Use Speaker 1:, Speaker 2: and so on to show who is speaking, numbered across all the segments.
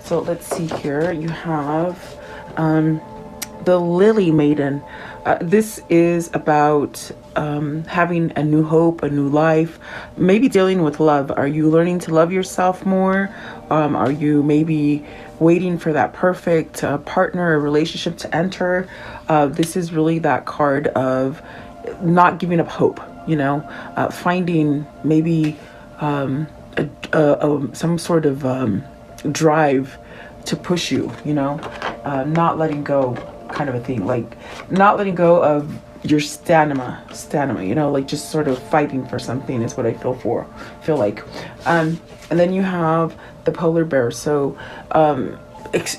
Speaker 1: So let's see here. You have the Lily Maiden. This is about having a new hope, a new life, maybe dealing with love. Are you learning to love yourself more? Are you maybe waiting for that perfect partner or relationship to enter? This is really that card of not giving up hope, finding maybe some sort of drive to push you, not letting go, kind of a thing, like not letting go of your stamina, like just sort of fighting for something is what I feel like. And then you have the polar bear. So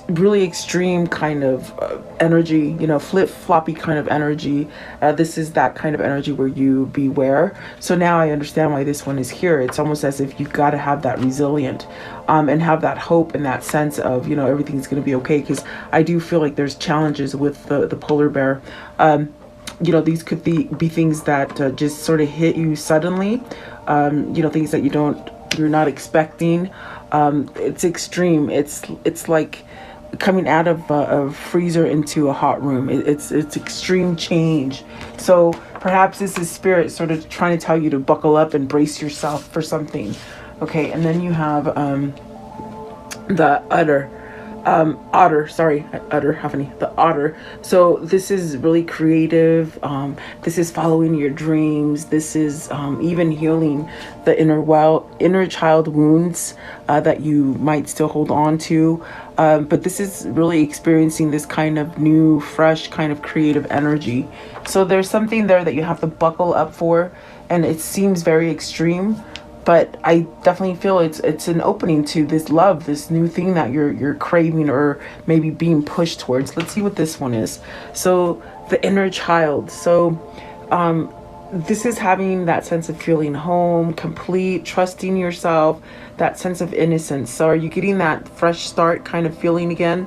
Speaker 1: really extreme kind of energy, flip-floppy kind of energy. This is that kind of energy where you beware. So now I understand why this one is here. It's almost as if you've got to have that resilient and have that hope and that sense of, everything's going to be okay. Because I do feel like there's challenges with the polar bear. These could be things that just sort of hit you suddenly, things that you're not expecting. It's extreme. It's like coming out of a freezer into a hot room. It's extreme change. So perhaps this is spirit sort of trying to tell you to buckle up and brace yourself for something. Okay, and then you have the the otter. So this is really creative. This is following your dreams. This is even healing the inner child wounds that you might still hold on to. But this is really experiencing this kind of new, fresh, kind of creative energy. So there's something there that you have to buckle up for, and it seems very extreme. But I definitely feel it's an opening to this love, this new thing that you're craving or maybe being pushed towards. Let's see what this one is. So the inner child. So this is having that sense of feeling home, complete, trusting yourself, that sense of innocence. So are you getting that fresh start kind of feeling again,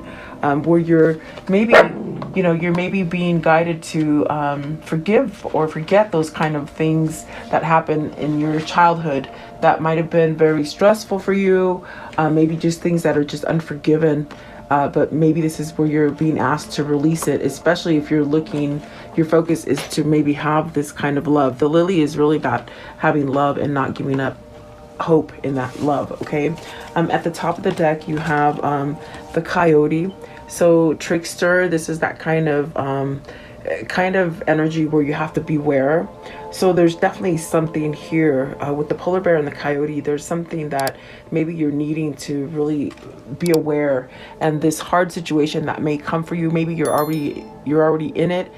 Speaker 1: where you're maybe being guided to forgive or forget those kind of things that happened in your childhood that might have been very stressful for you, maybe just things that are just unforgiven. But maybe this is where you're being asked to release it, especially if your focus is to maybe have this kind of love. The lily is really about having love and not giving up hope in that love. Okay. At the top of the deck, you have the coyote. So trickster, this is that kind of energy where you have to beware. So there's definitely something here with the polar bear and the coyote. There's something that maybe you're needing to really be aware, and this hard situation that may come for you, maybe you're already in it.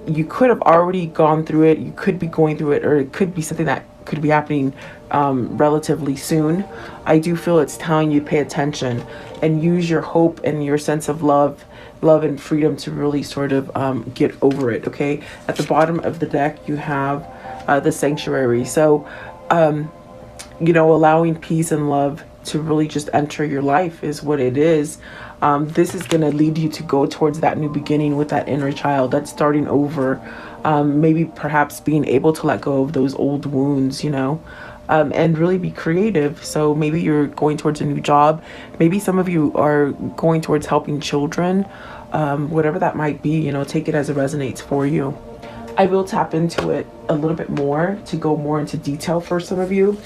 Speaker 1: You could have already gone through it, you could be going through it, or it could be something that could be happening relatively soon. I do feel it's telling you pay attention and use your hope and your sense of love and freedom to really sort of get over it. Okay, at the bottom of the deck you have the sanctuary. So allowing peace and love to really just enter your life is what it is. This is going to lead you to go towards that new beginning with that inner child, that's starting over, maybe perhaps being able to let go of those old wounds, and really be creative. So maybe you're going towards a new job. Maybe some of you are going towards helping children, whatever that might be, take it as it resonates for you. I will tap into it a little bit more to go more into detail for some of you.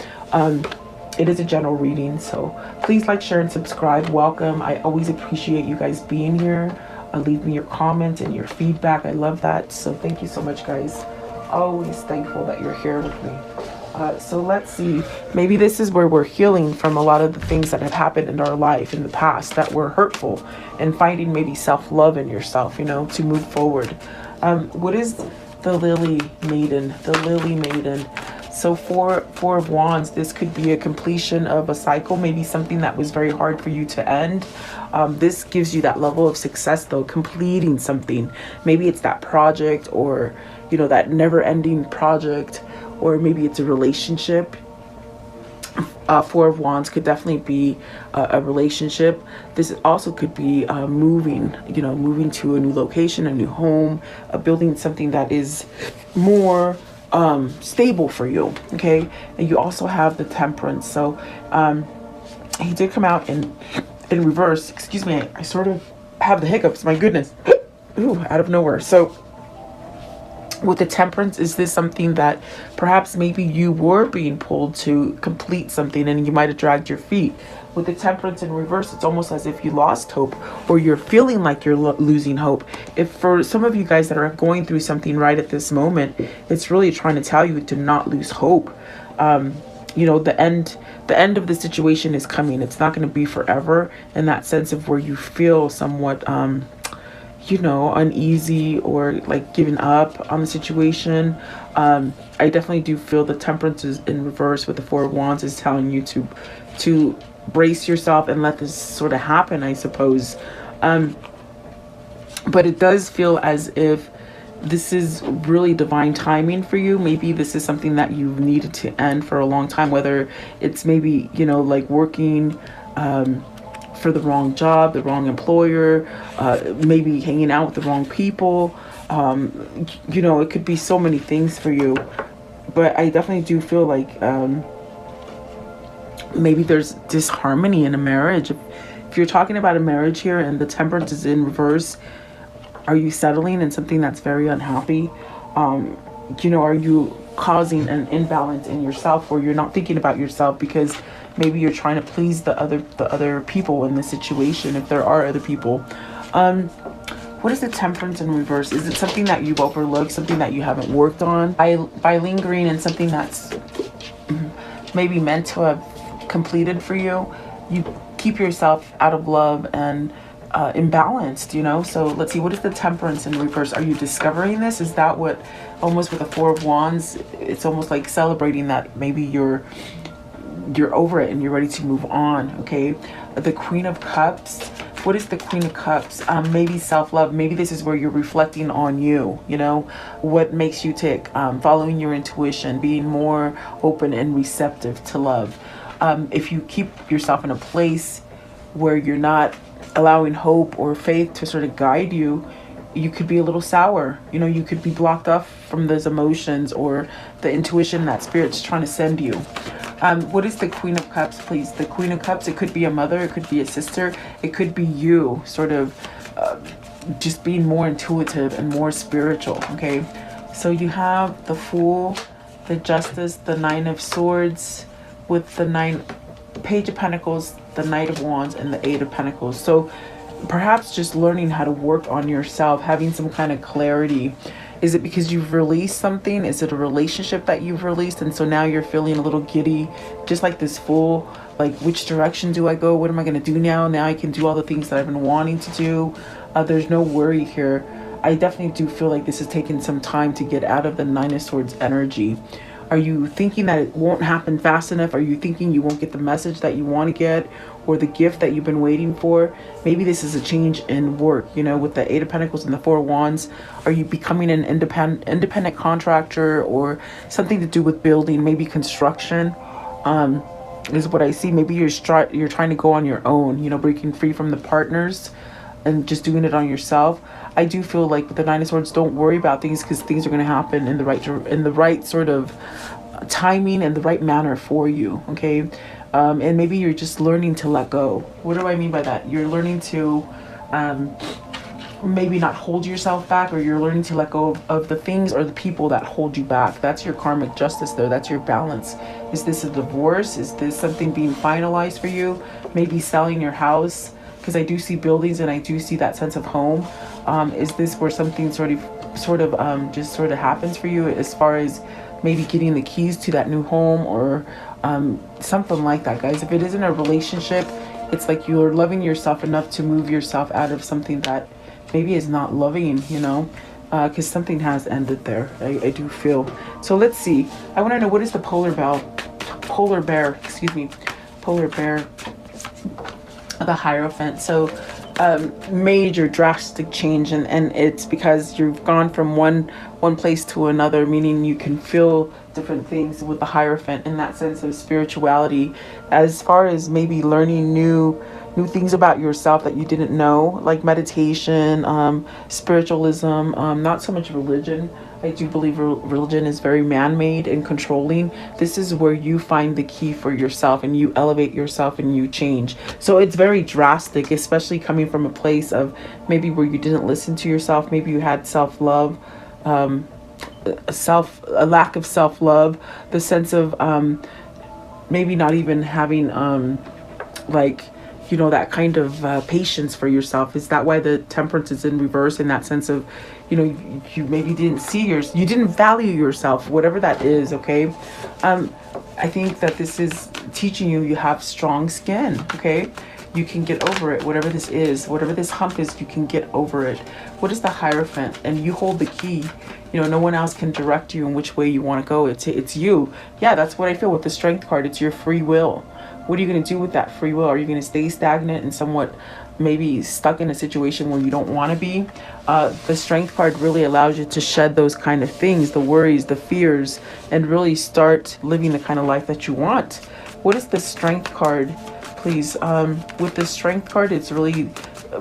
Speaker 1: It is a general reading, so please like, share, and subscribe. Welcome. I always appreciate you guys being here. Leave me your comments and your feedback. I love that. So thank you so much, guys. Always thankful that you're here with me. So let's see. Maybe this is where we're healing from a lot of the things that have happened in our life in the past that were hurtful, and finding maybe self-love in yourself, to move forward. What is the Lily Maiden? The Lily Maiden. So four of wands, this could be a completion of a cycle, maybe something that was very hard for you to end. This gives you that level of success though, completing something. Maybe it's that project, or that never-ending project, or maybe it's a relationship. Four of wands could definitely be a relationship. This also could be moving to a new location, a new home, building something that is more stable for you. Okay. And you also have the temperance. So he did come out in in reverse, excuse me, I sort of have the hiccups, my goodness. Ooh, out of nowhere. So with the temperance, is this something that perhaps maybe you were being pulled to complete something and you might have dragged your feet? With the temperance in reverse, it's almost as if you lost hope, or you're feeling like you're losing hope. If for some of you guys that are going through something right at this moment, it's really trying to tell you to not lose hope. You know, the end of the situation is coming. It's not going to be forever, in that sense of where you feel somewhat you know, uneasy or like giving up on the situation. I definitely do feel the temperance is in reverse with the Four of Wands is telling you to brace yourself and let this sort of happen, I suppose. But it does feel as if this is really divine timing for you. Maybe this is something that you've needed to end for a long time, whether it's maybe, you know, like working for the wrong job, the wrong employer, maybe hanging out with the wrong people. You know, it could be so many things for you. But I definitely do feel like maybe there's disharmony in a marriage. If you're talking about a marriage here and the temperance is in reverse, are you settling in something that's very unhappy? You know, are you causing an imbalance in yourself, or you're not thinking about yourself because maybe you're trying to please the other people in the situation, if there are other people? What is the temperance in reverse? Is it something that you've overlooked, something that you haven't worked on? By lingering in something that's maybe meant to have completed for you, you keep yourself out of love and imbalanced, you know? So let's see, what is the temperance in reverse? Are you discovering this? Is that what, almost with the Four of Wands, it's almost like celebrating that maybe you're over it and you're ready to move on, okay? The Queen of Cups. What is the Queen of Cups? Maybe self-love. Maybe this is where you're reflecting on you, you know, what makes you tick, following your intuition, being more open and receptive to love. If you keep yourself in a place where you're not allowing hope or faith to sort of guide you, you could be a little sour. You know, you could be blocked off from those emotions or the intuition that Spirit's trying to send you. What is the Queen of Cups, please? The Queen of Cups, it could be a mother, it could be a sister, it could be you sort of just being more intuitive and more spiritual, okay? So you have the Fool, the Justice, the Nine of Swords, with the Page of Pentacles, the Knight of Wands, and the Eight of Pentacles. So perhaps just learning how to work on yourself, having some kind of clarity. Is it because you've released something? Is it a relationship that you've released and so now you're feeling a little giddy, just like this Fool? Like, which direction do I go? What am I going to do now? Now I can do all the things that I've been wanting to do. There's no worry here. I definitely do feel like this has taken some time to get out of the Nine of Swords energy. Are you thinking that it won't happen fast enough? Are you thinking you won't get the message that you want to get or the gift that you've been waiting for? Maybe this is a change in work, you know, with the Eight of Pentacles and the Four of Wands. Are you becoming an independent contractor or something to do with building, maybe construction? Is what I see. Maybe you're trying to go on your own, you know, breaking free from the partners and just doing it on yourself. I do feel like with the Nine of Swords, don't worry about things because things are going to happen in the right sort of timing and the right manner for you, okay? And maybe you're just learning to let go. What do I mean by that? You're learning to maybe not hold yourself back, or you're learning to let go of the things or the people that hold you back. That's your karmic justice there. That's your balance. Is this a divorce? Is this something being finalized for you? Maybe selling your house, because I do see buildings and I do see that sense of home. Is this where something sort of just happens for you, as far as maybe getting the keys to that new home or something like that, guys? If it isn't a relationship, it's like you're loving yourself enough to move yourself out of something that maybe is not loving, you know, because something has ended there. I do feel. So let's see. I want to know, what is the polar bear, the Hierophant. So major drastic change, and it's because you've gone from one place to another, meaning you can feel different things with the Hierophant in that sense of spirituality, as far as maybe learning new things about yourself that you didn't know, like meditation, spiritualism, not so much religion, I do believe religion is very man-made and controlling. This is where you find the key for yourself and you elevate yourself and you change. So it's very drastic, especially coming from a place of maybe where you didn't listen to yourself. Maybe you had self-love, a lack of self-love, the sense of maybe not even having like, you know, that kind of patience for yourself. Is that why the temperance is in reverse, in that sense of, you know, you maybe didn't see you didn't value yourself, whatever that is. Okay. I think that this is teaching you, you have strong skin. Okay. You can get over it, whatever this is, whatever this hump is, you can get over it. What is the Hierophant? And you hold the key. You know, no one else can direct you in which way you want to go. It's you. Yeah, that's what I feel with the Strength card. It's your free will. What are you going to do with that free will? Are you going to stay stagnant and somewhat maybe stuck in a situation where you don't want to be? The Strength card really allows you to shed those kind of things, the worries, the fears, and really start living the kind of life that you want. What is the Strength card, please? With the Strength card, it's really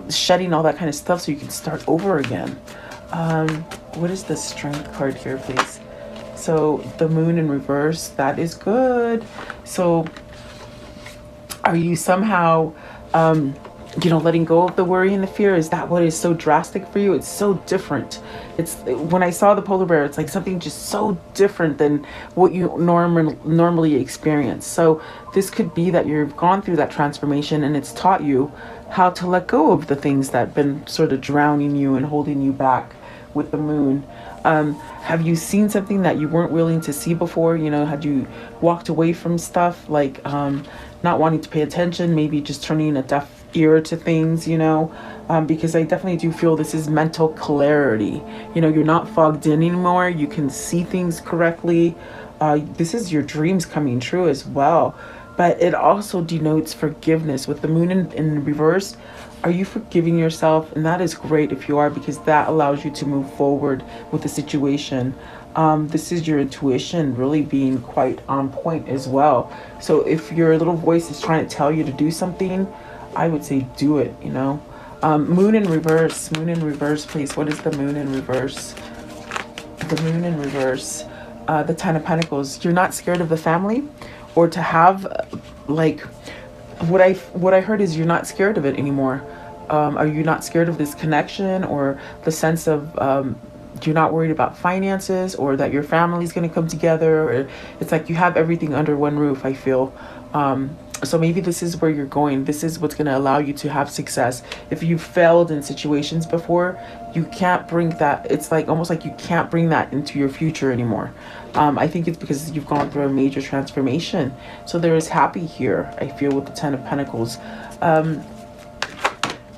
Speaker 1: shedding all that kind of stuff so you can start over again. What is the Strength card here, please? So the Moon in reverse, that is good. So are you somehow, you know, letting go of the worry and the fear? Is that what is so drastic for you? It's so different. It's, when I saw the polar bear, it's like something just so different than what you normally experience. So this could be that you've gone through that transformation and it's taught you how to let go of the things that have been sort of drowning you and holding you back with the Moon. Have you seen something that you weren't willing to see before? You know, had you walked away from stuff, like not wanting to pay attention, maybe just turning a deaf ear to things, you know? Because I definitely do feel this is mental clarity. You know, you're not fogged in anymore. You can see things correctly. This is your dreams coming true as well. But it also denotes forgiveness. With the Moon in reverse, are you forgiving yourself? And that is great if you are, because that allows you to move forward with the situation. This is your intuition really being quite on point as well. So if your little voice is trying to tell you to do something, I would say do it, you know. Moon in reverse, please. What is the Moon in reverse? The Moon in reverse, the Ten of Pentacles. You're not scared of the family, or to have, like, what I heard is you're not scared of it anymore. Are you not scared of this connection, or the sense of you're not worried about finances, or that your family's going to come together? Or it's like you have everything under one roof, I feel. So maybe this is where you're going. This is what's going to allow you to have success. If you've failed in situations before, you can't bring that. It's like almost like you can't bring that into your future anymore. I think it's because you've gone through a major transformation. So there is happy here, I feel, with the Ten of Pentacles.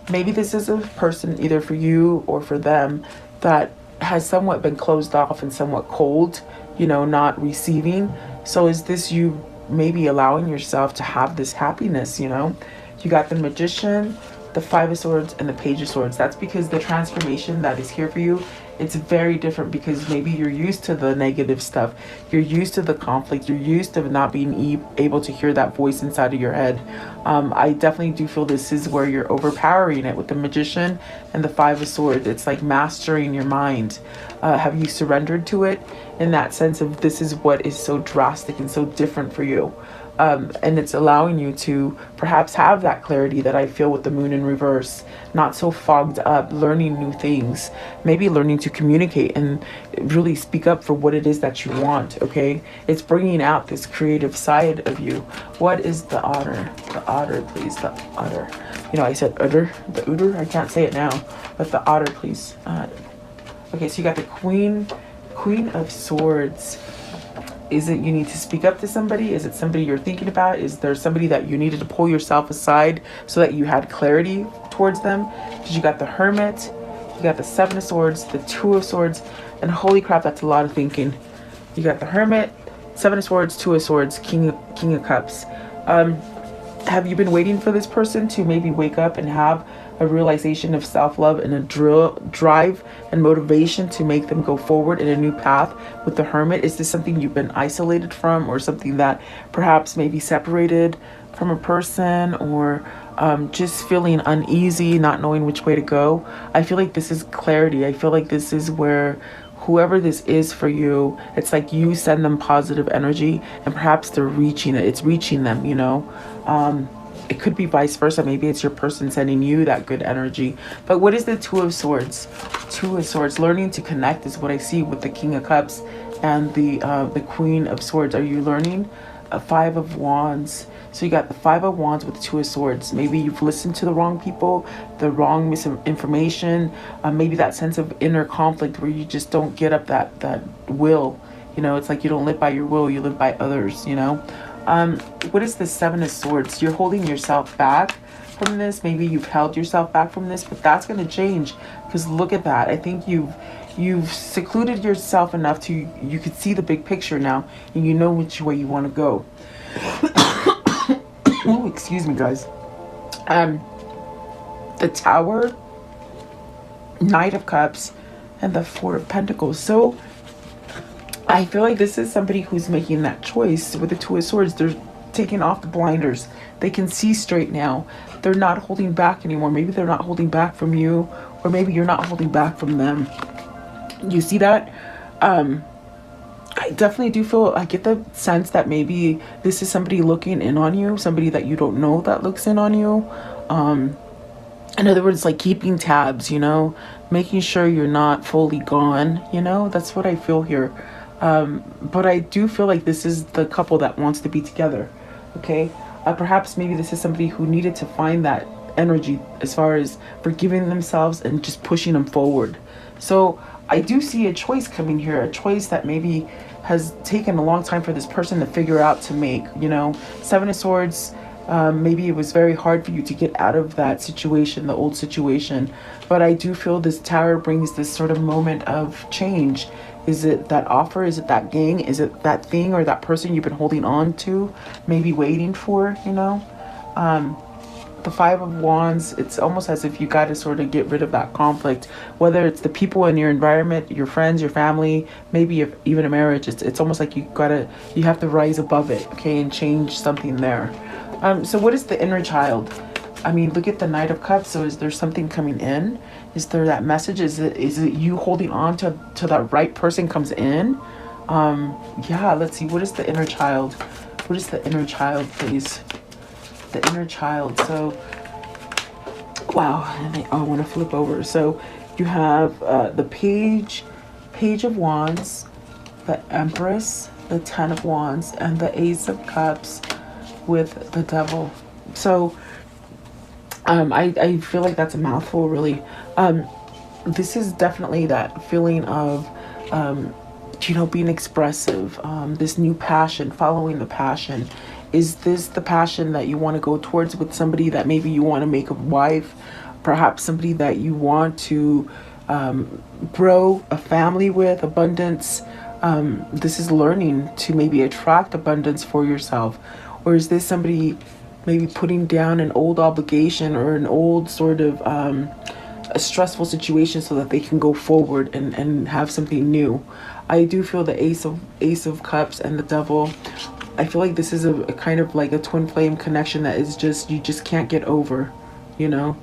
Speaker 1: Maybe this is a person, either for you or for them, that has somewhat been closed off and somewhat cold, you know, not receiving. So is this you maybe allowing yourself to have this happiness? You know, you got the Magician, the Five of Swords, and the Page of Swords. That's because the transformation that is here for you, it's very different, because maybe you're used to the negative stuff. You're used to the conflict. You're used to not being able to hear that voice inside of your head. I definitely do feel this is where you're overpowering it with the Magician and the Five of Swords. It's like mastering your mind. Have you surrendered to it in that sense of this is what is so drastic and so different for you? And it's allowing you to perhaps have that clarity that I feel with the Moon in reverse, not so fogged up, learning new things, maybe learning to communicate and really speak up for what it is that you want. Okay, it's bringing out this creative side of you. What is the Otter? The Otter, please. The Otter. You know, I said Otter, the Otter. I can't say it now, but the Otter, please. Okay, so you got the Queen of Swords. Is it you need to speak up to somebody? Is it somebody you're thinking about? Is there somebody that you needed to pull yourself aside so that you had clarity towards them? Because you got the Hermit, you got the Seven of Swords, the Two of Swords, and holy crap, that's a lot of thinking. You got the Hermit, Seven of Swords, Two of Swords, King of Cups. Have you been waiting for this person to maybe wake up and have a realization of self-love and a drive and motivation to make them go forward in a new path with the Hermit? Is this something you've been isolated from, or something that perhaps maybe separated from a person, or just feeling uneasy, not knowing which way to go? I feel like this is clarity. I feel like this is where whoever this is for you, it's like you send them positive energy, and perhaps they're reaching it. It's reaching them, you know. It could be vice versa. Maybe it's your person sending you that good energy. But what is the Two of Swords? Two of Swords. Learning to connect is what I see with the King of Cups and the Queen of Swords. Are you learning? A Five of Wands. So you got the Five of Wands with the Two of Swords. Maybe you've listened to the wrong people, the wrong misinformation, maybe that sense of inner conflict where you just don't get up that will. You know, it's like you don't live by your will, you live by others, you know. What is the Seven of Swords? You're holding yourself back from this. Maybe you've held yourself back from this, but that's going to change, because look at that. I think you've secluded yourself enough to you could see the big picture now, and you know which way you want to go. Oh, excuse me, guys. The Tower, Knight of Cups, and the Four of Pentacles. So I feel like this is somebody who's making that choice with the Two of Swords. They're taking off the blinders. They can see straight now. They're not holding back anymore. Maybe they're not holding back from you, or maybe you're not holding back from them. You see that? I definitely do feel, I get the sense that maybe this is somebody looking in on you, somebody that you don't know that looks in on you. In other words, like keeping tabs, you know, making sure you're not fully gone, you know, that's what I feel here. But I do feel like this is the couple that wants to be together, okay? Perhaps maybe this is somebody who needed to find that energy as far as forgiving themselves and just pushing them forward. So I do see a choice coming here, a choice that maybe has taken a long time for this person to figure out to make, you know. Seven of Swords, maybe it was very hard for you to get out of that situation, the old situation. But I do feel this Tower brings this sort of moment of change. Is it that offer? Is it that gang? Is it that thing or that person you've been holding on to, maybe waiting for, you know? The Five of Wands, it's almost as if you got to sort of get rid of that conflict, whether it's the people in your environment, your friends, your family, maybe if even a marriage. It's almost like you have to rise above it, okay, and change something there. So what is the inner child? I mean, look at the Knight of Cups. So is there something coming in? Is there that message? Is it you holding on to that right person comes in? Yeah, let's see. What is the inner child? What is the inner child, please? The inner child. So, wow. And I want to flip over. So you have the Page of Wands, the Empress, the Ten of Wands, and the Ace of Cups with the Devil. So I feel like that's a mouthful, really. This is definitely that feeling of you know, being expressive, this new passion, following the passion. Is this the passion that you want to go towards with somebody that maybe you want to make a wife, perhaps somebody that you want to grow a family with, abundance? This is learning to maybe attract abundance for yourself. Or is this somebody maybe putting down an old obligation or an old sort of a stressful situation so that they can go forward and have something new? I do feel the Ace of Cups and the Devil. I feel like this is a kind of like a twin flame connection that is just, you just can't get over, you know.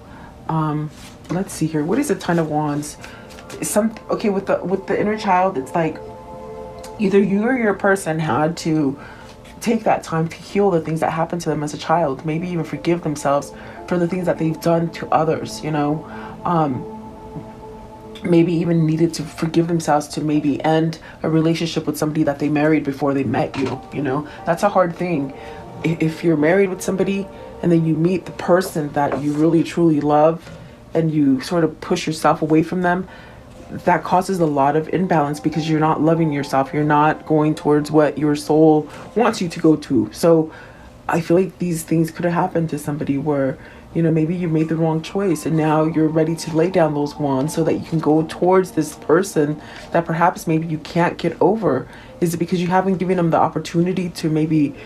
Speaker 1: Let's see here. What is the Ten of Wands? Okay, with the inner child, it's like either you or your person had to take that time to heal the things that happened to them as a child, maybe even forgive themselves for the things that they've done to others, you know. Maybe even needed to forgive themselves to maybe end a relationship with somebody that they married before they met you, you know. That's a hard thing. If you're married with somebody and then you meet the person that you really truly love and you sort of push yourself away from them, that causes a lot of imbalance because you're not loving yourself. You're not going towards what your soul wants you to go to. So I feel like these things could have happened to somebody where, you know, maybe you made the wrong choice and now you're ready to lay down those wands so that you can go towards this person that perhaps maybe you can't get over. Is it because you haven't given them the opportunity to maybe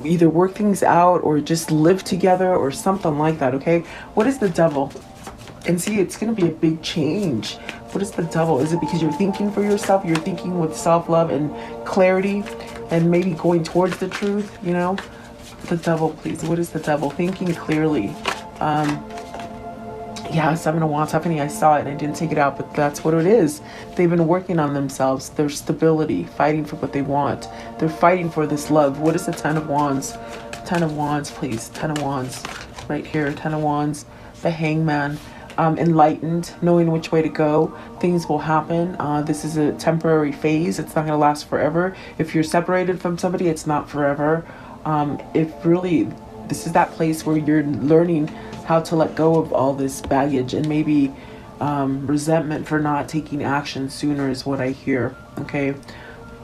Speaker 1: either work things out or just live together or something like that, okay? What is the Devil? And see, it's going to be a big change. What is the Devil? Is it because you're thinking for yourself? You're thinking with self-love and clarity and maybe going towards the truth, you know? The Devil, please. What is the Devil? Thinking clearly. Yeah, Seven of Wands happening. I saw it and I didn't take it out, but that's what it is. They've been working on themselves, their stability, fighting for what they want. They're fighting for this love. What is the Ten of Wands? Ten of Wands, please. Ten of Wands, right here. Ten of Wands, the Hangman. Enlightened, knowing which way to go. Things will happen. This is a temporary phase. It's not going to last forever. If you're separated from somebody, it's not forever. If really, this is that place where you're learning how to let go of all this baggage and maybe resentment for not taking action sooner is what I hear. Okay.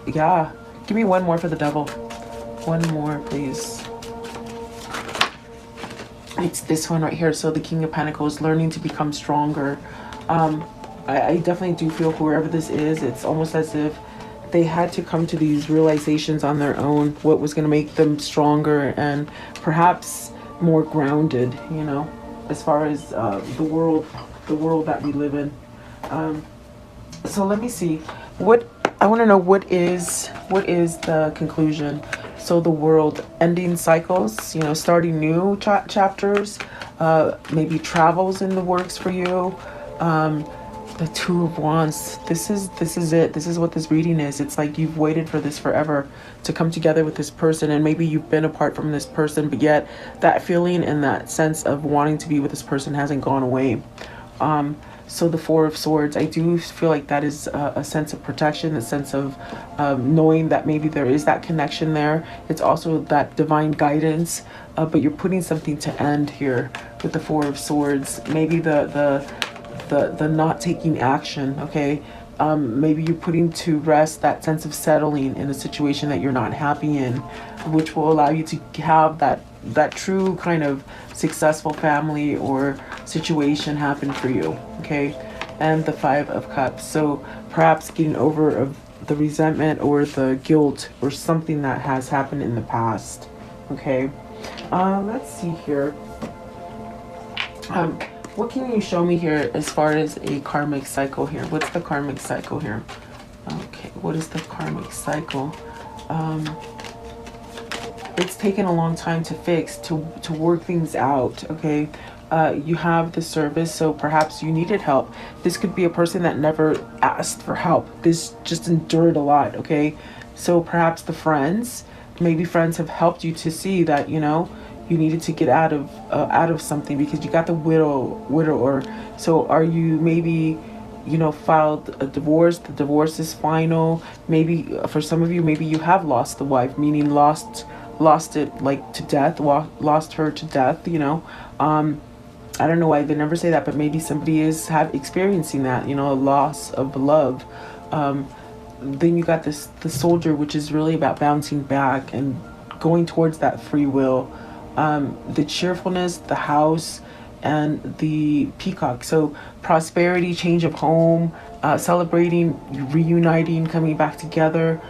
Speaker 1: Yeah. Give me one more for the Devil. One more, please. It's this one right here. So the King of Pentacles, learning to become stronger. I definitely do feel whoever this is, it's almost as if they had to come to these realizations on their own, what was going to make them stronger and perhaps more grounded, you know, as far as the world that we live in. So let me see what I want to know. What is the conclusion? So the world, ending cycles, you know, starting new chapters, maybe travels in the works for you. The Two of Wands. This is it. This is what this reading is. It's like you've waited for this forever to come together with this person, and maybe you've been apart from this person, but yet that feeling and that sense of wanting to be with this person hasn't gone away. So the Four of Swords, I do feel like that is a sense of protection, a sense of knowing that maybe there is that connection there. It's also that divine guidance, but you're putting something to end here with the Four of Swords. Maybe the not taking action, okay? Maybe you're putting to rest that sense of settling in a situation that you're not happy in, which will allow you to have that true kind of successful family or situation happen for you, okay? And the Five of Cups. So perhaps getting over of the resentment or the guilt or something that has happened in the past, okay? Let's see here. What can you show me here as far as a karmic cycle here? What's the karmic cycle here? Okay, what is the karmic cycle? It's taken a long time to fix, to work things out, okay? You have the Service, so perhaps you needed help. This could be a person that never asked for help. This just endured a lot, okay? So perhaps the friends, maybe friends have helped you to see that, you know, you needed to get out of something because you got the widower. So are you maybe, you know, filed a divorce? The divorce is final. Maybe for some of you, maybe you have lost the wife, meaning lost it like to death, lost her to death, you know. I don't know why they never say that, but maybe somebody is experiencing that, you know, a loss of love. Then you got the Soldier, which is really about bouncing back and going towards that free will. The Cheerfulness, the House, and the Peacock. So prosperity, change of home, celebrating, reuniting, coming back together.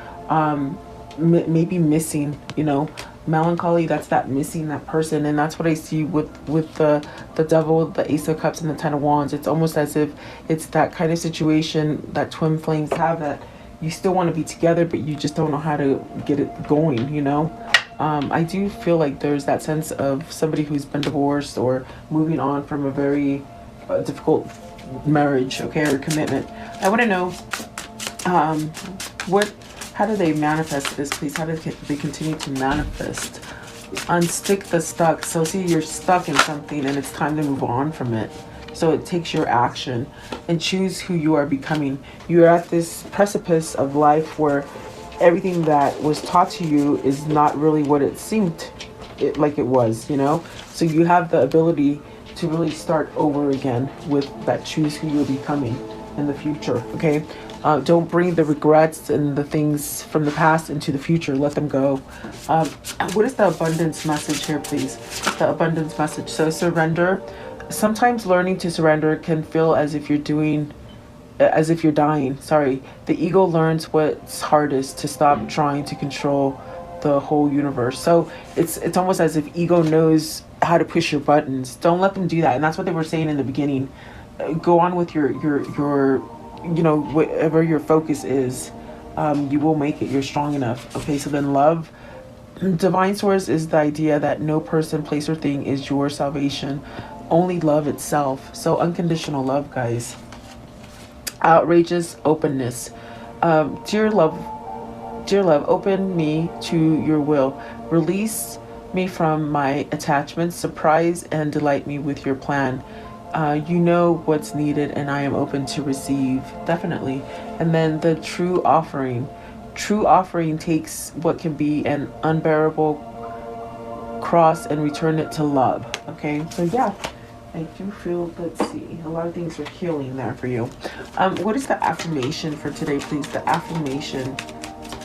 Speaker 1: Maybe missing, you know, melancholy. That's that missing that person, and that's what I see with the Devil, the Ace of Cups, and the Ten of Wands. It's almost as if it's that kind of situation that twin flames have, that you still want to be together, but you just don't know how to get it going, you know. I do feel like there's that sense of somebody who's been divorced or moving on from a very difficult marriage, okay, or commitment. I want to know how do they manifest this, please? How do they continue to manifest? Unstick the stuck. So see, you're stuck in something and it's time to move on from it. So it takes your action and choose who you are becoming. You're at this precipice of life where everything that was taught to you is not really what it seemed like it was, you know? So you have the ability to really start over again with that choose who you're becoming in the future, okay? Don't bring the regrets and the things from the past into the future. Let them go. What is the abundance message here, please? The abundance message. So surrender. Sometimes learning to surrender can feel as if you're dying. Sorry. The ego learns what's hardest, to stop trying to control the whole universe. So it's almost as if ego knows how to push your buttons. Don't let them do that. And that's what they were saying in the beginning. Go on with your you know, whatever your focus is, you will make it. You're strong enough. Okay, so then love. Divine Source is the idea that no person, place, or thing is your salvation. only love itself. So unconditional love, guys. Outrageous openness. Dear love, dear love, open me to your will. Release me from my attachments. Surprise and delight me with your plan. You know what's needed, and I am open to receive. Definitely. And then the true offering. True offering takes what can be an unbearable cross and return it to love. Okay, so yeah, I do feel, let's see, a lot of things are healing there for you. What is the affirmation for today, please? The affirmation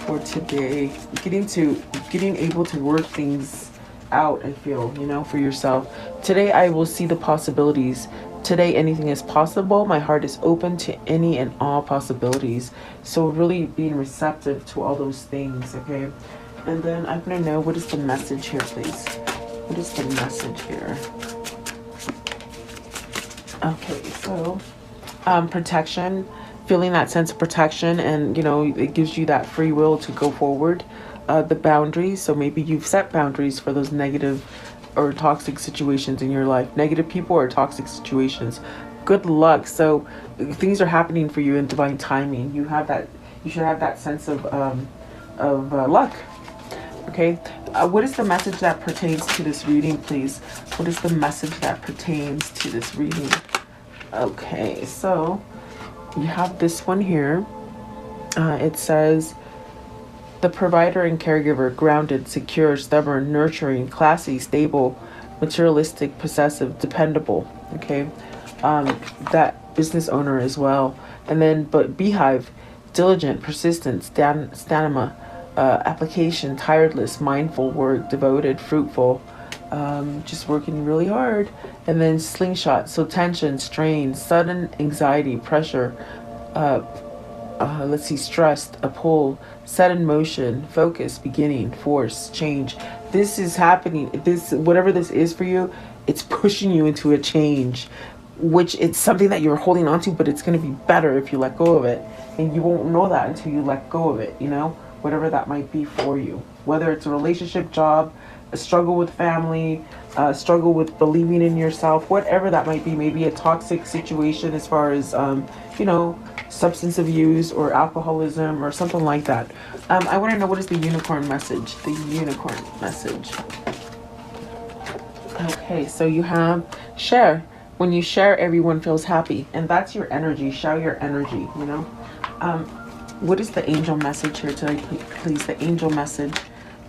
Speaker 1: for today, getting able to work things out, I feel, you know, for yourself. Today I will see the possibilities. Today anything is possible. My heart is open to any and all possibilities. So really being receptive to all those things, okay? And then I'm gonna know, what is the message here, please? What is the message here? Okay, so protection, feeling that sense of protection, and you know, it gives you that free will to go forward. The boundaries, so maybe you've set boundaries for those negative or toxic situations in your life, negative people or toxic situations. Good luck. So things are happening for you in divine timing. You should have that sense of luck. Okay, what is the message that pertains to this reading, please? What is the message that pertains to this reading? Okay, so you have this one here. It says, the provider and caregiver, grounded, secure, stubborn, nurturing, classy, stable, materialistic, possessive, dependable. Okay, that business owner as well. And then, but beehive, diligent, persistent, stamina, application, tireless, mindful, work, devoted, fruitful, just working really hard. And then slingshot, so tension, strain, sudden anxiety, pressure, let's see, stressed, a pull, set in motion, focus, beginning, force, change. This is happening. This, whatever this is for you, it's pushing you into a change, which it's something that you're holding on to, but it's going to be better if you let go of it. And you won't know that until you let go of it, you know, whatever that might be for you, whether it's a relationship, job, a struggle with family, struggle with believing in yourself, whatever that might be. Maybe a toxic situation as far as, you know, substance abuse or alcoholism or something like that. I want to know, what is the unicorn message? The unicorn message. Okay, so you have share. When you share, everyone feels happy, and that's your energy. Share your energy, you know. What is the angel message here today, please? The angel message.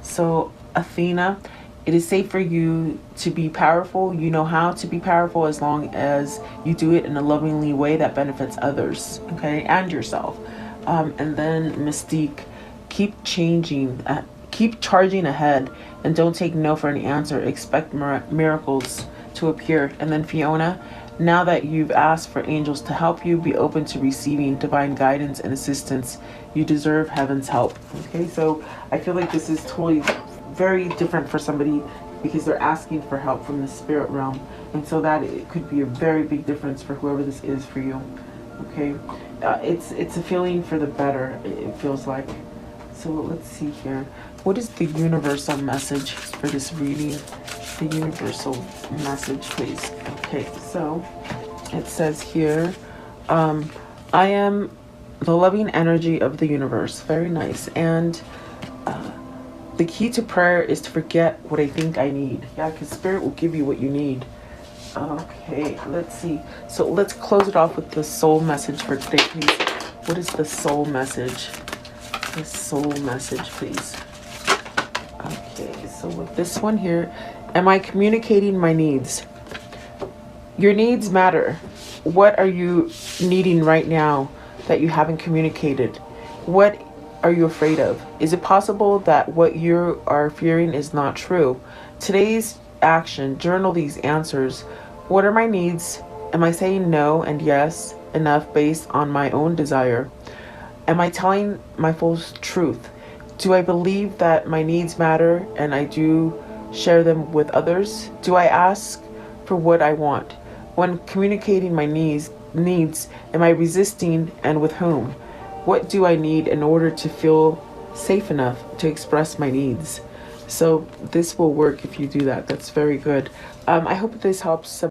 Speaker 1: So Athena, it is safe for you to be powerful. You know how to be powerful as long as you do it in a lovingly way that benefits others, okay, and yourself. And then Mystique, keep charging ahead, and don't take no for any answer. Expect miracles to appear. And then Fiona, now that you've asked for angels to help you, be open to receiving divine guidance and assistance. You deserve heaven's help. Okay, so I feel like this is totally very different for somebody, because they're asking for help from the spirit realm, and so that it could be a very big difference for whoever this is for you. Okay, it's a feeling for the better, it feels like. So let's see here, what is the universal message for this reading? The universal message, please. Okay, so it says here, I am the loving energy of the universe. Very nice. And the key to prayer is to forget what I think I need. Yeah, because spirit will give you what you need. Okay, let's see. So let's close it off with the soul message for today, please. What is the soul message? The soul message, please. Okay, so with this one here, am I communicating my needs? Your needs matter. What are you needing right now that you haven't communicated? What are you afraid of? Is it possible that what you are fearing is not true? Today's action, journal these answers. What are my needs? Am I saying no and yes enough based on my own desire? Am I telling my full truth? Do I believe that my needs matter and I do share them with others? Do I ask for what I want? When communicating my needs, am I resisting, and with whom? What do I need in order to feel safe enough to express my needs? So this will work if you do that. That's very good. I hope this helps.